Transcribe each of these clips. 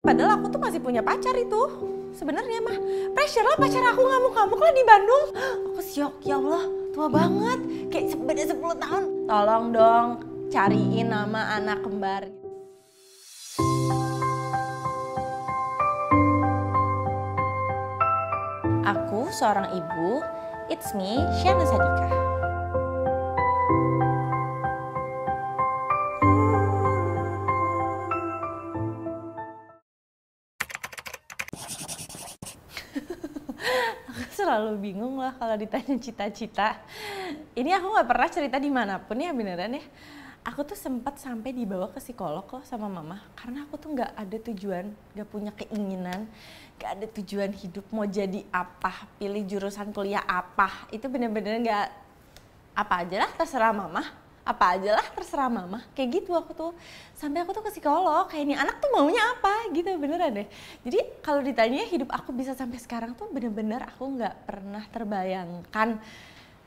Padahal aku tuh masih punya pacar itu. Sebenarnya mah pressure lah, pacar aku ngamuk-ngamuk lah di Bandung. Aku syok, ya Allah, tua banget. Kayak beda 10 tahun. Tolong dong cariin nama anak kembar. Aku seorang ibu, it's me, Shana Sadika. Aku selalu bingung lah kalau ditanya cita-cita. Ini aku nggak pernah cerita dimanapun ya, beneran ya. Aku tuh sempat sampai dibawa ke psikolog loh sama mama, karena aku tuh nggak ada tujuan, nggak punya keinginan, nggak ada tujuan hidup mau jadi apa, pilih jurusan kuliah apa. Itu bener-bener nggak, apa aja lah terserah mama, apa aja lah terserah mama, kayak gitu aku tuh. Sampai aku tuh ke psikolog, kayak ini anak tuh maunya apa gitu, beneran deh. Jadi kalau ditanya hidup aku bisa sampai sekarang tuh bener-bener aku nggak pernah terbayangkan.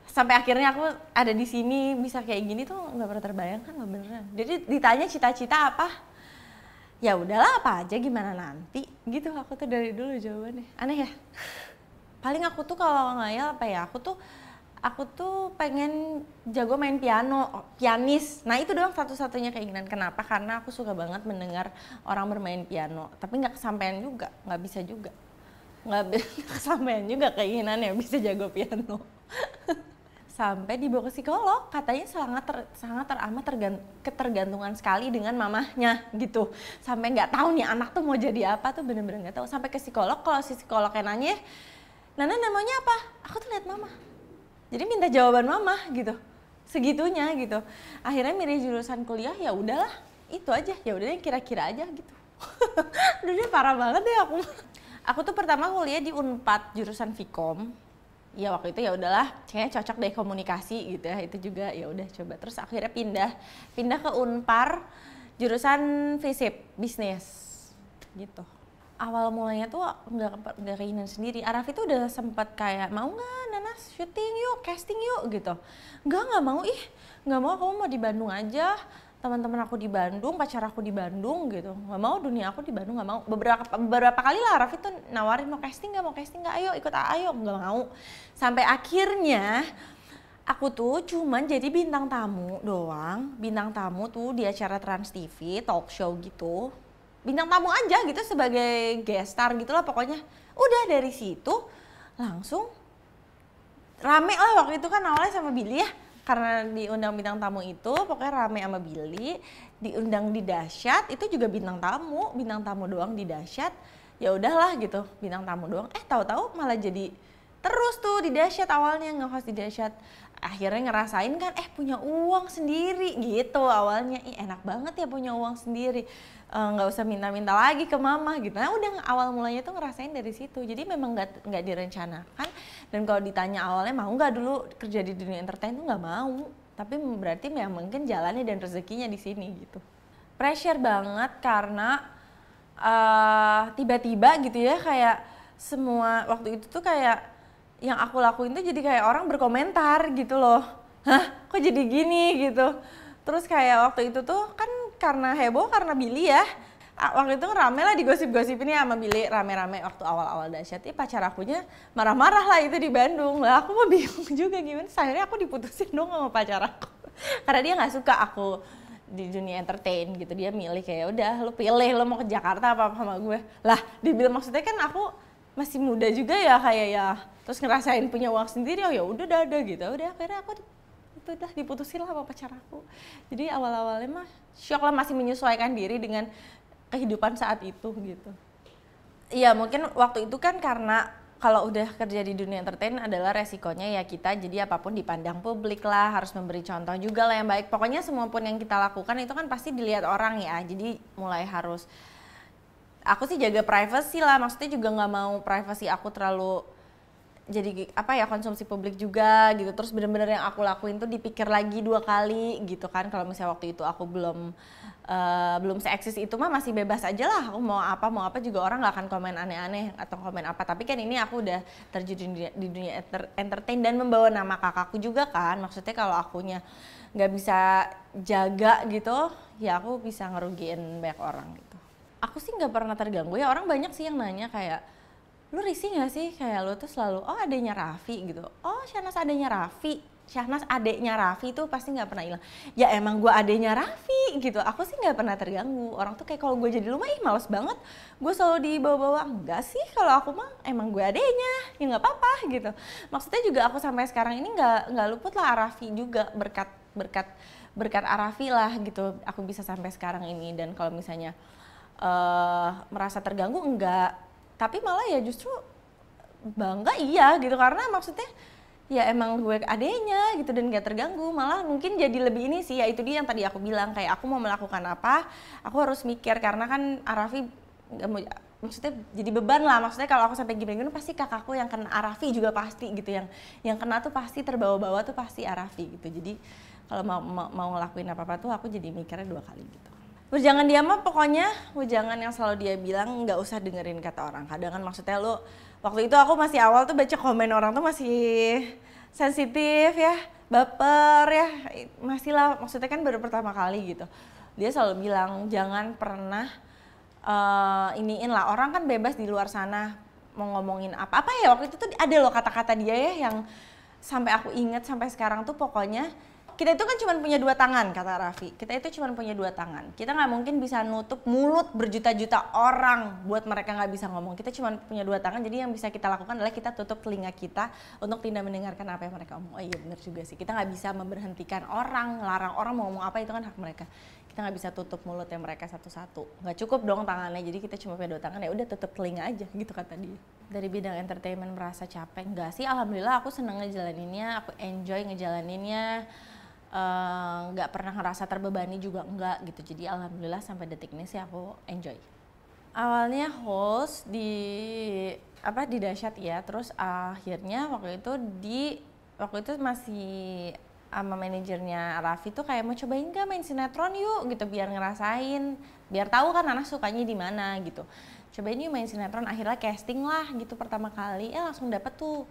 Sampai akhirnya aku ada di sini bisa kayak gini tuh nggak pernah terbayangkan loh, beneran. Jadi ditanya cita-cita apa, ya udahlah apa aja gimana nanti gitu. Aku tuh dari dulu jawabannya aneh ya. Paling aku tuh kalau ngayal apa ya, aku tuh pengen jago main piano, pianis. Nah itu doang satu-satunya keinginan. Kenapa? Karena aku suka banget mendengar orang bermain piano. Tapi nggak kesampaian juga, nggak bisa juga. Nggak kesampaian juga keinginannya bisa jago piano. Sampai dibawa ke psikolog, katanya sangat teramat ketergantungan sekali dengan mamahnya gitu. Sampai nggak tahu nih anak tuh mau jadi apa tuh, bener-bener nggak tahu. Sampai ke psikolog, kalau si psikolognya nanya, Nana namanya apa? Aku tuh lihat mama. Jadi minta jawaban mama gitu, segitunya gitu. Akhirnya milih jurusan kuliah, ya udahlah itu aja, ya udah kira-kira aja gitu. Udah parah banget deh aku. Aku tuh pertama kuliah di Unpad jurusan Vkom. Ya waktu itu ya udahlah, kayaknya cocok deh komunikasi gitu ya. Itu juga ya udah coba. Terus akhirnya pindah ke Unpar jurusan FISIP bisnis gitu. Awal mulanya tuh nggak keinginan sendiri. Araf itu udah sempat kayak, mau nggak Nana syuting yuk, casting yuk gitu. Nggak mau, nggak mau, kamu mau di Bandung aja. Teman-teman aku di Bandung, pacar aku di Bandung gitu. Nggak mau, dunia aku di Bandung nggak mau. Beberapa kali lah Araf itu nawarin mau casting nggak, ayo ikut ayo, nggak mau. Sampai akhirnya aku tuh cuman jadi bintang tamu doang. Bintang tamu tuh di acara Trans TV, talk show gitu. Bintang tamu aja gitu sebagai guest star gitu lah pokoknya. Udah dari situ langsung rame lah waktu itu kan awalnya sama Billy ya. Karena diundang bintang tamu itu pokoknya rame sama Billy. Diundang di Dahsyat itu juga bintang tamu doang di Dahsyat. Ya udahlah gitu, bintang tamu doang. Tahu-tahu malah jadi terus tuh di Dahsyat, awalnya nge-host di Dahsyat. Akhirnya ngerasain kan punya uang sendiri gitu awalnya. Enak banget ya punya uang sendiri. Nggak usah minta-minta lagi ke mama gitu. Nah udah awal mulanya tuh ngerasain dari situ. Jadi memang nggak direncanakan. Dan kalau ditanya awalnya mau nggak dulu kerja di dunia entertain tuh nggak mau. Tapi berarti ya mungkin jalannya dan rezekinya di sini gitu. Pressure banget karena tiba-tiba gitu ya, kayak semua waktu itu tuh kayak yang aku lakuin tuh jadi kayak orang berkomentar gitu loh. Hah kok jadi gini gitu. Terus kayak waktu itu tuh kan karena heboh karena Billy ya. Waktu itu rame lah digosip-gosipin ya sama Billy, rame-rame waktu awal-awal Dahsyat. Pacar akunya marah-marah lah itu di Bandung. Lah aku mah bingung juga gimana. Akhirnya aku diputusin dong sama pacar aku. Karena dia nggak suka aku di dunia entertain gitu. Dia milih kayak udah lu pilih lu mau ke Jakarta apa sama gue. Lah dibilang maksudnya kan aku masih muda juga ya kayak ya. Terus ngerasain punya uang sendiri, oh ya udah ada gitu. Udah akhirnya aku itu udah diputusin lah sama pacar aku. Jadi awal-awalnya mah syok lah, masih menyesuaikan diri dengan kehidupan saat itu gitu. Iya mungkin waktu itu kan karena kalau udah kerja di dunia entertain adalah resikonya ya kita jadi apapun dipandang publik lah, harus memberi contoh juga lah yang baik. Pokoknya semua pun yang kita lakukan itu kan pasti dilihat orang ya. Jadi mulai harus, aku sih jaga privacy lah, maksudnya juga nggak mau privacy aku terlalu jadi konsumsi publik juga gitu. Terus bener-bener yang aku lakuin tuh dipikir lagi 2 kali gitu kan. Kalau misalnya waktu itu aku belum se-eksis itu mah masih bebas aja lah, aku mau apa juga orang nggak akan komen aneh-aneh atau komen apa. Tapi kan ini aku udah terjun di dunia entertain dan membawa nama kakakku juga kan. Maksudnya kalau akunya nggak bisa jaga gitu ya aku bisa ngerugiin banyak orang gitu. Aku sih nggak pernah terganggu ya, orang banyak sih yang nanya kayak, lu risih nggak sih kayak lu tuh selalu oh adenya Raffi gitu, oh Syahnas adenya Raffi, Syahnas adeknya Raffi itu pasti nggak pernah hilang. Ya emang gue adeknya Raffi gitu, aku sih nggak pernah terganggu. Orang tuh kayak kalau gue jadi lu mah ih males banget, gue selalu dibawa-bawa. Enggak sih, kalau aku mah emang gue adeknya, ya nggak apa-apa gitu. Maksudnya juga aku sampai sekarang ini nggak luput lah Raffi juga, berkat Raffi lah gitu, aku bisa sampai sekarang ini. Dan kalau misalnya merasa terganggu enggak, tapi malah ya justru bangga iya gitu, karena maksudnya ya emang gue adenya gitu dan gak terganggu. Malah mungkin jadi lebih ini sih, ya itu dia yang tadi aku bilang, kayak aku mau melakukan apa aku harus mikir, karena kan Arafi gak mau, maksudnya jadi beban lah. Maksudnya kalau aku sampai gini-gini pasti kakakku yang kena, Arafi juga pasti gitu, yang kena tuh pasti terbawa-bawa tuh pasti Arafi gitu. Jadi kalau mau ngelakuin apa-apa tuh aku jadi mikirnya 2 kali gitu. Jangan dia mah pokoknya, jangan yang selalu dia bilang nggak usah dengerin kata orang. Kadang kan maksudnya lu, waktu itu aku masih awal tuh baca komen orang tuh masih sensitif ya, baper ya, masih lah, maksudnya kan baru pertama kali gitu. Dia selalu bilang jangan pernah iniin lah, orang kan bebas di luar sana mau ngomongin apa-apa ya. Waktu itu tuh ada loh kata-kata dia ya yang sampai aku inget sampai sekarang tuh, pokoknya kita itu kan cuma punya 2 tangan, kata Raffi. Kita itu cuma punya 2 tangan. Kita nggak mungkin bisa nutup mulut berjuta-juta orang buat mereka nggak bisa ngomong. Kita cuma punya 2 tangan, jadi yang bisa kita lakukan adalah kita tutup telinga kita untuk tidak mendengarkan apa yang mereka omong. Oh iya benar juga sih, kita nggak bisa memberhentikan orang, larang orang mau ngomong apa, itu kan hak mereka. Kita nggak bisa tutup mulutnya mereka satu-satu. Nggak cukup dong tangannya, jadi kita cuma punya 2 tangan, ya udah tutup telinga aja gitu kata dia. Dari bidang entertainment merasa capek? Enggak sih, alhamdulillah aku seneng ngejalaninnya, aku enjoy ngejalaninnya. Nggak pernah ngerasa terbebani juga enggak gitu. Jadi alhamdulillah sampai detik ini sih aku enjoy. Awalnya host di Dahsyat ya, terus akhirnya waktu itu masih sama manajernya Raffi tuh kayak mau cobain nggak main sinetron yuk gitu, biar ngerasain, biar tahu kan anak sukanya di mana gitu. Cobain yuk main sinetron, akhirnya casting lah gitu pertama kali, langsung dapet tuh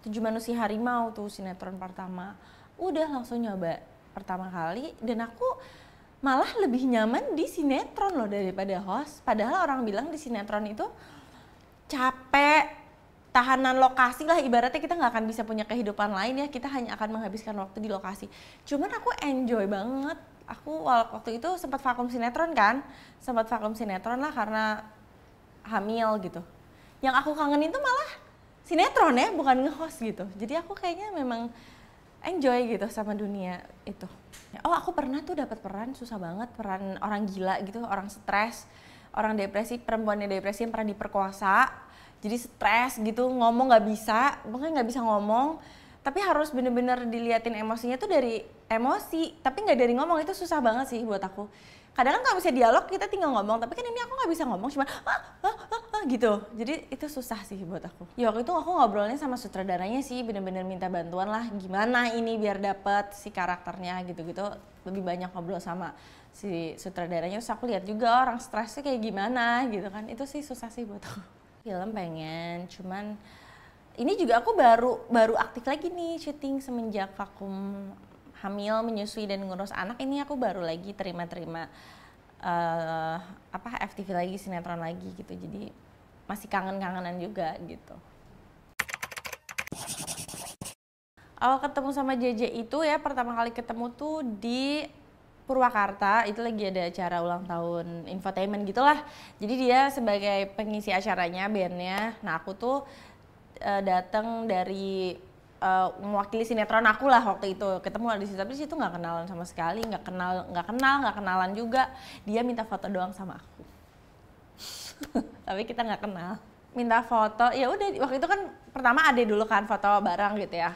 7 Manusia Harimau tuh sinetron pertama. Udah langsung nyoba pertama kali, dan aku malah lebih nyaman di sinetron loh daripada host. Padahal orang bilang di sinetron itu capek, tahanan lokasi lah ibaratnya, kita nggak akan bisa punya kehidupan lain ya, kita hanya akan menghabiskan waktu di lokasi. Cuman aku enjoy banget. Aku waktu itu sempat vakum sinetron lah karena hamil gitu. Yang aku kangenin tuh malah sinetron ya, bukan nge-host gitu. Jadi aku kayaknya memang enjoy gitu sama dunia itu. Oh aku pernah tuh dapat peran susah banget, peran orang gila gitu, orang stres, orang depresi, perempuan yang depresi yang pernah diperkosa. Jadi stres gitu, ngomong nggak bisa, pokoknya nggak bisa ngomong. Tapi harus bener-bener diliatin emosinya tuh dari emosi, tapi nggak dari ngomong. Itu susah banget sih buat aku. Kadang kan kalau bisa dialog kita tinggal ngomong, tapi kan ini aku nggak bisa ngomong, cuma gitu. Jadi itu susah sih buat aku. Ya waktu itu aku ngobrolnya sama sutradaranya sih, bener-bener minta bantuan lah, gimana ini biar dapet si karakternya gitu-gitu. Lebih banyak ngobrol sama si sutradaranya, terus aku lihat juga orang stresnya kayak gimana gitu kan. Itu sih susah sih buat aku. Film pengen, cuman ini juga aku baru aktif lagi nih syuting semenjak vakum hamil, menyusui dan ngurus anak. Ini aku baru lagi terima FTV lagi, sinetron lagi gitu. Jadi masih kangen-kangenan juga gitu. Awal ketemu sama JJ itu ya, pertama kali ketemu tuh di Purwakarta. Itu lagi ada acara ulang tahun infotainment gitulah. Jadi dia sebagai pengisi acaranya, bandnya. Nah aku tuh datang dari mewakili sinetron aku lah waktu itu. Ketemu lah di situ, tapi di situ nggak kenalan sama sekali, nggak kenalan juga. Dia minta foto doang sama aku. Tapi kita nggak kenal. Minta foto, ya udah waktu itu kan pertama Ade dulu kan foto bareng gitu ya.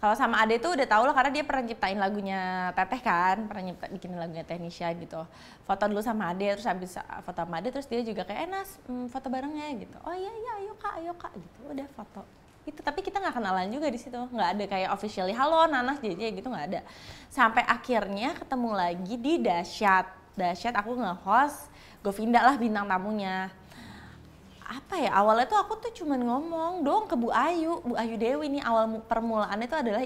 Kalau sama Ade tuh udah tau lah karena dia pernah nyiptain lagunya Teteh kan, pernah bikin lagunya Teh Nisha gitu. Foto dulu sama Ade, terus habis foto sama Ade terus dia juga kayak Nas foto barengnya gitu. Oh iya ayo kak gitu, udah foto. Itu tapi kita nggak kenalan juga di situ, nggak ada kayak officially halo Nanas JJ gitu, nggak ada. Sampai akhirnya ketemu lagi di Dahsyat aku nge-host, Govinda lah bintang tamunya. Apa ya, awalnya tuh aku tuh cuman ngomong dong ke Bu Ayu Dewi nih. Awal permulaannya itu adalah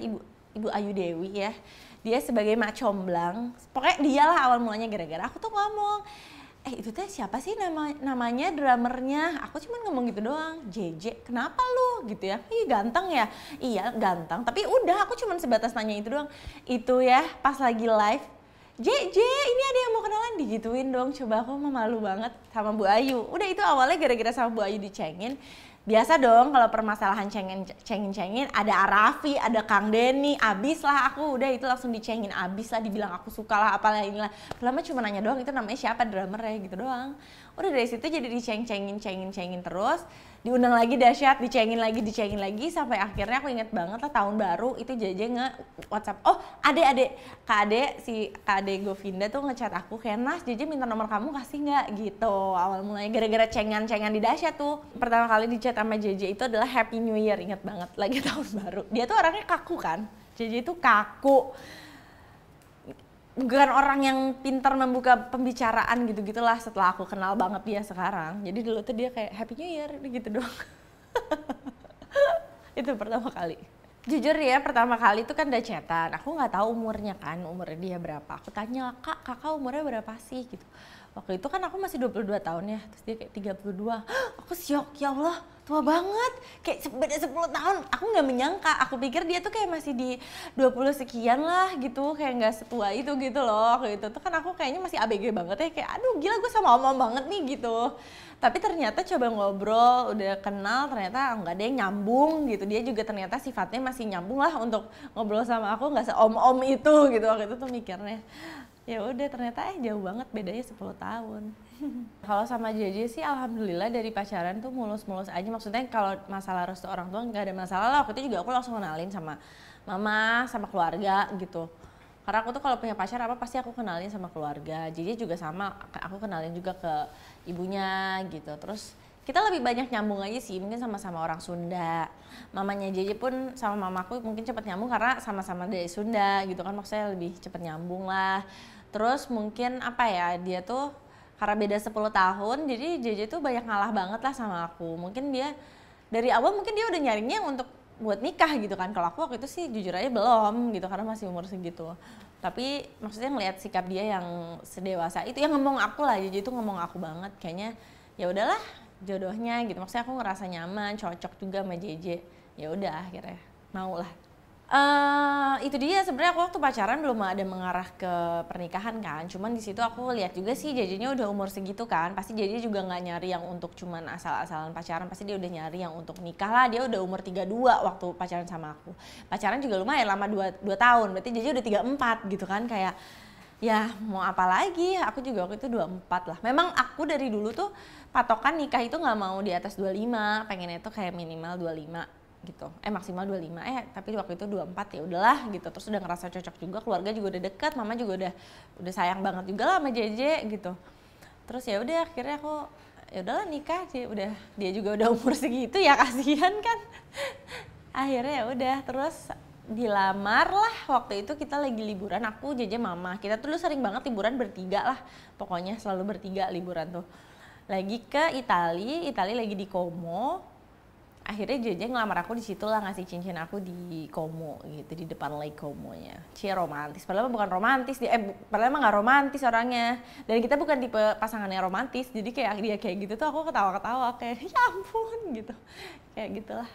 Ibu Ayu Dewi ya. Dia sebagai mak comblang, pokoknya dialah awal mulanya. Gara-gara aku tuh ngomong, itu teh siapa sih namanya drummernya? Aku cuman ngomong gitu doang, JJ, kenapa lu gitu ya? Ih ganteng ya? Iya ganteng, tapi udah aku cuman sebatas nanya itu doang. Itu ya pas lagi live, JJ ini ada yang mau kenalan, digituin dong. Coba, aku mah malu banget sama Bu Ayu. Udah, itu awalnya gara-gara sama Bu Ayu dicengin. Biasa dong kalau permasalahan cengin ada Arafi, ada Kang Denny, abis lah aku, udah itu langsung dicengin, abis lah, dibilang aku suka lah, apalah inilah. Lama cuma nanya doang, itu namanya siapa drummernya gitu doang. Udah dari situ jadi dicengin terus, diundang lagi dahsyat, dicengin lagi, sampai akhirnya aku inget banget lah tahun baru itu JJ nge-WhatsApp, oh Kak Ade Govinda tuh ngechat aku, kayak Nas, JJ minta nomor kamu, kasih nggak gitu. Awal mulanya gara-gara cengan di dahsyat tuh. Pertama kali di chat sama JJ itu adalah Happy New Year, inget banget, lagi tahun baru. Dia tuh orangnya kaku kan, JJ itu kaku, bukan orang yang pintar membuka pembicaraan gitu-gitulah setelah aku kenal banget dia sekarang. Jadi dulu tuh dia kayak Happy New Year gitu doang. Itu pertama kali. Jujur ya, pertama kali itu kan udah chatan, aku nggak tahu umurnya kan, umurnya dia berapa. Aku tanya, kakak umurnya berapa sih gitu. Waktu itu kan aku masih 22 tahun ya, terus dia kayak 32. Aku syok, ya Allah, tua banget. Kayak beda 10 tahun, aku nggak menyangka. Aku pikir dia tuh kayak masih di 20 sekian lah gitu, kayak nggak setua itu gitu loh. Waktu itu tuh kan aku kayaknya masih ABG banget ya, kayak aduh gila gue sama om banget nih gitu. Tapi ternyata coba ngobrol, udah kenal, ternyata nggak ada yang nyambung gitu. Dia juga ternyata sifatnya masih nyambung lah untuk ngobrol sama aku, nggak se-om itu gitu. Waktu itu tuh mikirnya. Ya udah, ternyata jauh banget, bedanya 10 tahun. Kalau sama JJ sih alhamdulillah dari pacaran tuh mulus-mulus aja. Maksudnya kalau masalah restu orang tua nggak ada masalah lah. Waktu itu juga aku langsung kenalin sama mama, sama keluarga gitu. Karena aku tuh kalau punya pacar apa pasti aku kenalin sama keluarga. JJ juga sama, aku kenalin juga ke ibunya gitu. Terus kita lebih banyak nyambung aja sih, mungkin sama-sama orang Sunda. Mamanya JJ pun sama mamaku mungkin cepet nyambung karena sama-sama dari Sunda gitu kan, maksudnya lebih cepet nyambung lah. Terus mungkin apa ya, dia tuh karena beda 10 tahun, jadi JJ tuh banyak ngalah banget lah sama aku. Mungkin dia dari awal mungkin dia udah nyarinya untuk buat nikah gitu kan. Kalau aku waktu itu sih jujur aja belum gitu, karena masih umur segitu. Tapi maksudnya ngelihat sikap dia yang sedewasa itu, yang ngomong aku lah, JJ itu ngomong aku banget. Kayaknya ya udahlah jodohnya gitu. Maksudnya aku ngerasa nyaman, cocok juga sama JJ. Ya udah akhirnya mau lah. Itu dia, sebenarnya aku waktu pacaran belum ada mengarah ke pernikahan kan. Cuman di situ aku lihat juga sih JJ-nya udah umur segitu kan. Pasti JJ juga nggak nyari yang untuk cuman asal-asalan pacaran. Pasti dia udah nyari yang untuk nikah lah. Dia udah umur 32 waktu pacaran sama aku. Pacaran juga lumayan lama, 2 tahun. Berarti JJ udah 34 gitu kan, kayak ya mau apa lagi. Aku juga waktu itu 24 lah. Memang aku dari dulu tuh patokan nikah itu nggak mau di atas 25, pengennya tuh kayak minimal 25 gitu, maksimal 25, tapi waktu itu 24, ya udahlah gitu. Terus udah ngerasa cocok juga, keluarga juga udah dekat, mama juga udah sayang banget juga lah sama JJ gitu. Terus ya udah akhirnya aku ya udahlah nikah sih, udah dia juga udah umur segitu ya, kasihan kan. Akhirnya ya udah, terus dilamar lah. Waktu itu kita lagi liburan, aku JJ mama, kita tuh dulu sering banget liburan bertiga lah, pokoknya selalu bertiga liburan tuh. Lagi ke Itali lagi di Como. Akhirnya JJ ngelamar aku di situ lah, ngasih cincin aku di Como gitu, di depan Lake Como-nya. Cie, romantis, padahal bukan romantis dia, padahal emang gak romantis orangnya. Dan kita bukan tipe pasangannya romantis, jadi kayak dia kayak gitu tuh aku ketawa-ketawa kayak ya ampun gitu. Kayak gitulah.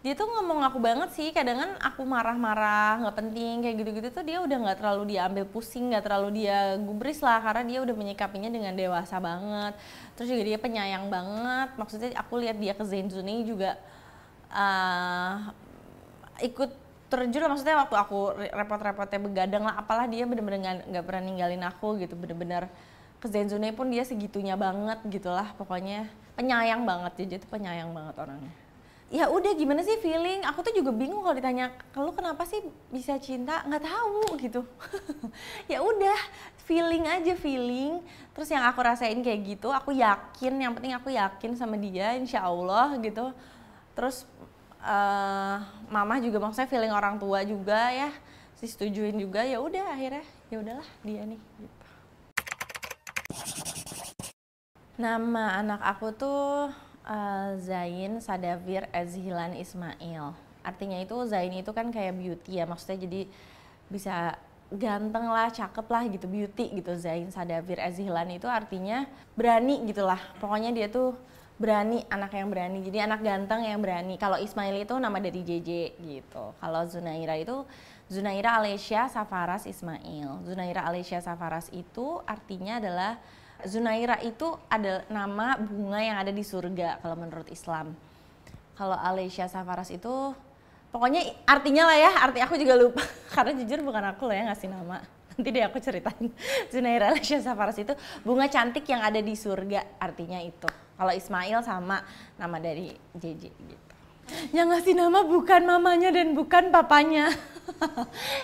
Dia tuh ngomong aku banget sih, kadang kan aku marah-marah nggak penting kayak gitu-gitu tuh dia udah nggak terlalu dia ambil pusing, nggak terlalu dia gubris lah, karena dia udah menyikapinya dengan dewasa banget. Terus juga dia penyayang banget, maksudnya aku lihat dia ke Zenzuni juga ikut terjun lah, maksudnya waktu aku repot-repotnya begadang lah apalah, dia bener-bener nggak pernah ninggalin aku gitu, bener-bener ke Zenzuni pun dia segitunya banget gitulah, pokoknya penyayang banget. Jadi tuh penyayang banget orangnya. Ya udah, gimana sih feeling? Aku tuh juga bingung kalau ditanya, "Lu kenapa sih bisa cinta?" Nggak tahu gitu. Ya udah, feeling aja, feeling. Terus yang aku rasain kayak gitu, aku yakin, yang penting aku yakin sama dia, insya Allah gitu. Terus mama juga, maksudnya feeling orang tua juga ya, disetujuin juga. Ya udah akhirnya, ya udahlah dia nih gitu. Nama anak aku tuh Zain Sadavir Ezhilan Ismail. Artinya itu Zain itu kan kayak beauty ya, maksudnya jadi bisa ganteng lah, cakep lah gitu, beauty gitu. Zain Sadavir Azihlan itu artinya berani gitulah. Pokoknya dia tuh berani, anak yang berani. Jadi anak ganteng yang berani. Kalau Ismail itu nama dari JJ gitu. Kalau Zunaira itu Zunaira Alesya Safaras Ismail. Zunaira Alesya Safaras itu artinya adalah Zunaira itu adalah nama bunga yang ada di surga kalau menurut Islam. Kalau Alesya Safaras itu pokoknya artinya lah ya, arti aku juga lupa karena jujur bukan aku lah yang ngasih nama. Nanti deh aku ceritain. Zunaira Alesya Safaras itu bunga cantik yang ada di surga, artinya itu. Kalau Ismail sama nama dari JJ gitu. Yang ngasih nama bukan mamanya dan bukan papanya.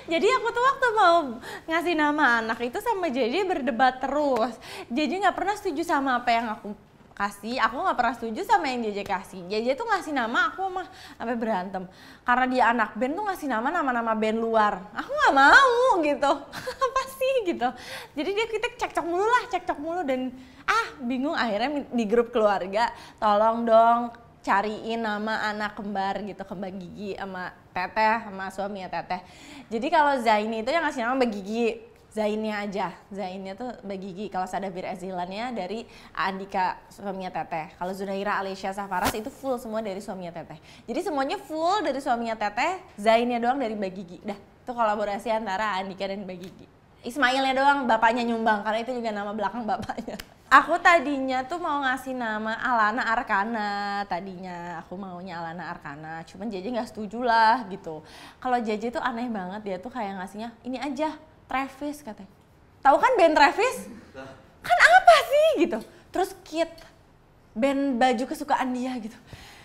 Jadi aku tuh waktu mau ngasih nama anak itu sama JJ berdebat terus. JJ nggak pernah setuju sama apa yang aku kasih, aku nggak pernah setuju sama yang JJ kasih. JJ tuh ngasih nama, aku mah sampai berantem karena dia anak band tuh ngasih nama-nama band luar. Aku nggak mau gitu. Apa sih gitu. Jadi kita cekcok mulu dan bingung. Akhirnya di grup keluarga tolong dong cariin nama anak kembar gitu ke Mbak Gigi sama Teteh sama suaminya Teteh. Jadi kalau Zaini itu yang ngasih nama Mbak Gigi, Zainnya aja, Zainnya tuh Mbak Gigi. Kalau Sadavir Azihlannya dari Andika suaminya Teteh. Kalau Zunaira Alesya Safaras itu full semua dari suaminya Teteh. Jadi semuanya full dari suaminya Teteh, Zainnya doang dari Mbak Gigi. Dah, itu kolaborasi antara Andika dan Mbak Gigi. Ismailnya doang bapaknya nyumbang karena itu juga nama belakang bapaknya. Aku tadinya tuh mau ngasih nama Alana Arkana, tadinya aku maunya Alana Arkana, cuman JJ nggak setuju lah gitu. Kalau JJ tuh aneh banget, dia tuh kayak ngasihnya ini aja Travis katanya. Tahu kan band Travis? Kan apa sih gitu. Terus Kid, band baju kesukaan dia gitu.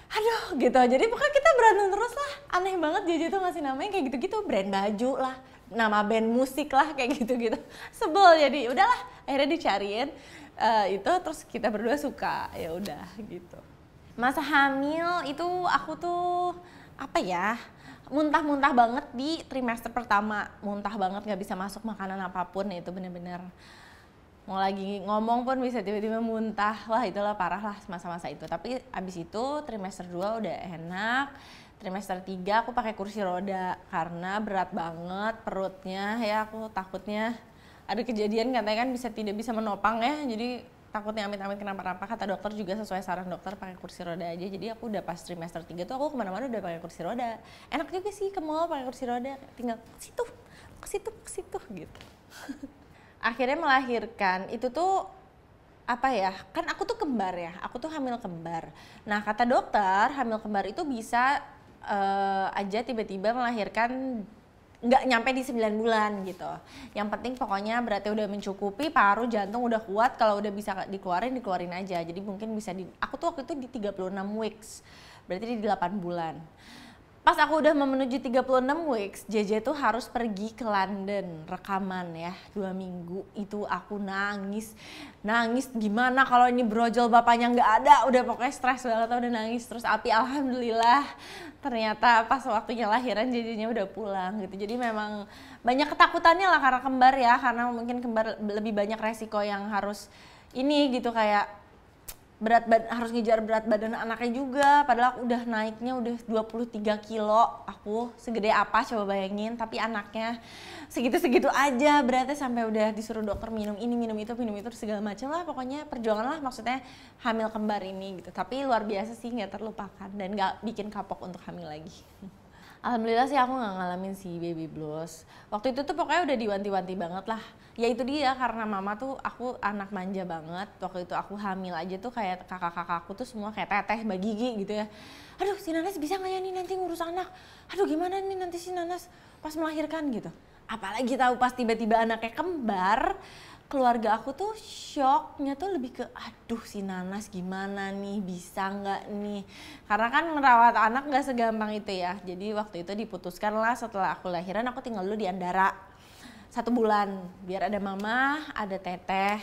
Aduh gitu, jadi pokoknya kita berantem terus lah. Aneh banget JJ tuh ngasih namanya kayak gitu-gitu, brand baju lah, nama band musik lah kayak gitu-gitu. Sebel jadi udahlah akhirnya dicariin. Itu terus kita berdua suka, ya udah gitu. Masa hamil itu aku tuh apa ya, muntah-muntah banget di trimester pertama, muntah banget nggak bisa masuk makanan apapun, itu bener-bener mau lagi ngomong pun bisa tiba-tiba muntah, wah itulah parah lah masa-masa itu. Tapi abis itu trimester 2 udah enak, trimester 3 aku pakai kursi roda karena berat banget perutnya ya, aku takutnya ada kejadian katanya kan tidak bisa menopang ya, jadi takutnya amit-amit kenapa-napa. Kata dokter juga sesuai saran dokter pakai kursi roda aja. Jadi aku udah pas trimester 3 tuh aku kemana-mana udah pakai kursi roda. Enak juga sih ke mall pakai kursi roda, tinggal ke situ gitu. Akhirnya melahirkan itu tuh apa ya, kan aku tuh kembar ya, aku tuh hamil kembar. Nah kata dokter hamil kembar itu bisa aja tiba-tiba melahirkan nggak nyampe di 9 bulan gitu. Yang penting pokoknya berarti udah mencukupi, paru, jantung udah kuat, kalau udah bisa dikeluarin aja. Jadi mungkin bisa aku tuh waktu itu di 36 weeks, berarti di 8 bulan. Pas aku udah menuju 36 weeks, JJ tuh harus pergi ke London rekaman ya, 2 minggu. Itu aku nangis gimana kalau ini brojol bapaknya nggak ada, udah pokoknya stres banget, udah nangis. Terus alhamdulillah ternyata pas waktunya lahiran JJ-nya udah pulang gitu. Jadi memang banyak ketakutannya lah karena kembar ya, karena mungkin kembar lebih banyak resiko yang harus ini gitu, kayak harus ngejar berat badan anaknya juga, padahal aku udah naiknya udah 23 kilo, aku segede apa coba bayangin, tapi anaknya segitu-segitu aja beratnya, sampai udah disuruh dokter minum ini minum itu segala macam lah, pokoknya perjuangan lah maksudnya hamil kembar ini gitu. Tapi luar biasa sih, nggak terlupakan dan nggak bikin kapok untuk hamil lagi. Alhamdulillah sih aku nggak ngalamin si baby blues. Waktu itu tuh pokoknya udah diwanti-wanti banget lah. Ya itu dia, karena mama tuh aku anak manja banget. Waktu itu aku hamil aja tuh kayak kakak-kakakku tuh semua kayak Teteh, Mbak Gigi gitu ya. Aduh si Nanas bisa nggak ya nih nanti ngurus anak? Aduh gimana nih nanti si Nanas pas melahirkan gitu. Apalagi tahu pas tiba-tiba anaknya kembar. Keluarga aku tuh shocknya tuh lebih ke aduh si Nanas gimana nih, bisa nggak nih, karena kan merawat anak nggak segampang itu ya. Jadi waktu itu diputuskan lah setelah aku lahiran aku tinggal dulu di Andara 1 bulan biar ada mama, ada Teteh,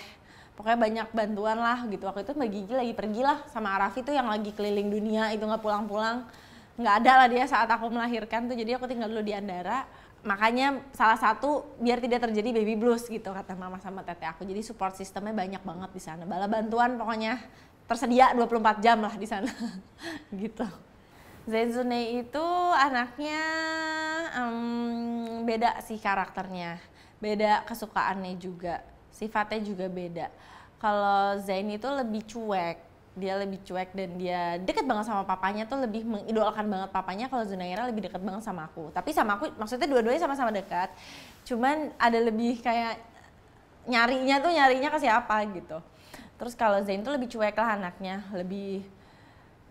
pokoknya banyak bantuan lah gitu. Waktu itu Mbak Gigi lagi pergi lah sama Arafi tuh yang lagi keliling dunia itu, nggak pulang-pulang, nggak ada lah dia saat aku melahirkan tuh. Jadi aku tinggal dulu di Andara. Makanya salah satu biar tidak terjadi baby blues gitu kata mama sama Teteh aku. Jadi support sistemnya banyak banget di sana. Bala bantuan pokoknya tersedia 24 jam lah di sana. Gitu. Zain Zunei itu anaknya beda sih karakternya. beda kesukaannya juga, sifatnya juga beda. Kalau Zain itu lebih cuek, dia lebih cuek dan dia deket banget sama papanya tuh, lebih mengidolakan banget papanya. Kalau Zunaira lebih deket banget sama aku, tapi sama aku maksudnya dua-duanya sama-sama dekat, cuman ada lebih kayak nyarinya ke siapa gitu. Terus kalau Zain tuh lebih cuek lah anaknya, lebih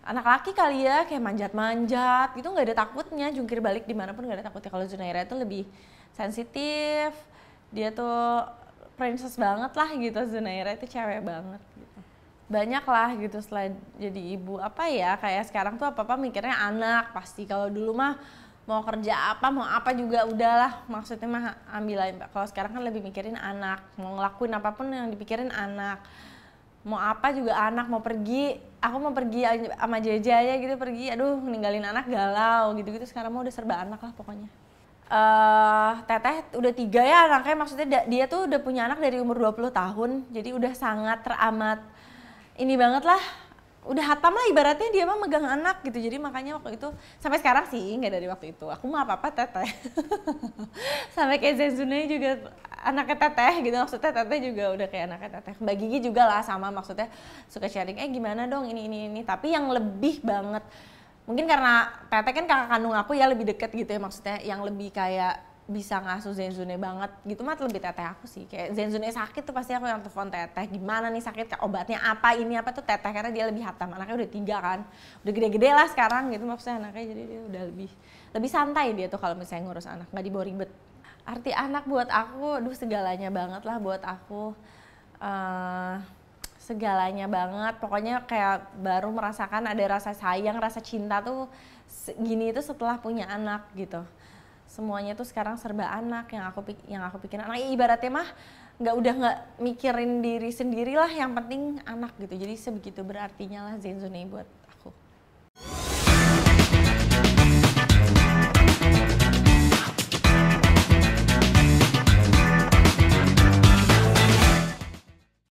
anak laki kali ya, kayak manjat-manjat gitu, nggak ada takutnya, jungkir balik dimanapun nggak ada takutnya. Kalau Zunaira itu lebih sensitif, dia tuh princess banget lah gitu. Zunaira itu cewek banget gitu. Banyak lah gitu selain jadi ibu, apa ya, kayak sekarang tuh apa-apa mikirnya anak pasti. Kalau dulu mah mau kerja apa, mau apa juga udahlah, maksudnya mah ambil aja. Kalau sekarang kan lebih mikirin anak, mau ngelakuin apapun yang dipikirin anak, mau apa juga anak, mau pergi, aku mau pergi sama Jeje aja gitu, pergi, aduh ninggalin anak galau gitu-gitu. Sekarang mah udah serba anak lah pokoknya. Teteh udah 3 ya anaknya, maksudnya dia tuh udah punya anak dari umur 20 tahun, jadi udah sangat teramat ini banget lah, udah hatam lah ibaratnya dia mah megang anak gitu. Jadi makanya waktu itu, sampai sekarang sih nggak dari waktu itu, aku mah apa-apa teteh. Sampai kayak Zenzune juga anaknya teteh gitu, maksudnya teteh juga udah kayak anaknya teteh. Mbak Gigi juga lah sama, maksudnya suka sharing, gimana dong ini. Tapi yang lebih banget, mungkin karena teteh kan kakak kandung aku ya, lebih deket gitu ya, maksudnya yang lebih kayak bisa ngasuh Zenzune banget gitu mah lebih teteh aku sih. Kayak Zenzune sakit tuh pasti aku yang telepon teteh, gimana nih sakit, obatnya apa, ini apa tuh teteh, karena dia lebih hatam, anaknya udah 3 kan, udah gede-gede lah sekarang gitu maksudnya anaknya, jadi dia udah lebih santai dia tuh kalau misalnya ngurus anak, nggak dibawa ribet. Arti anak buat aku, segalanya banget lah buat aku, segalanya banget. Pokoknya kayak baru merasakan ada rasa sayang, rasa cinta tuh gini itu setelah punya anak gitu. Semuanya tuh sekarang serba anak, yang aku pikirin anak. Ibaratnya mah nggak mikirin diri sendiri lah, yang penting anak gitu. Jadi sebegitu berartinya lah Zenzune buat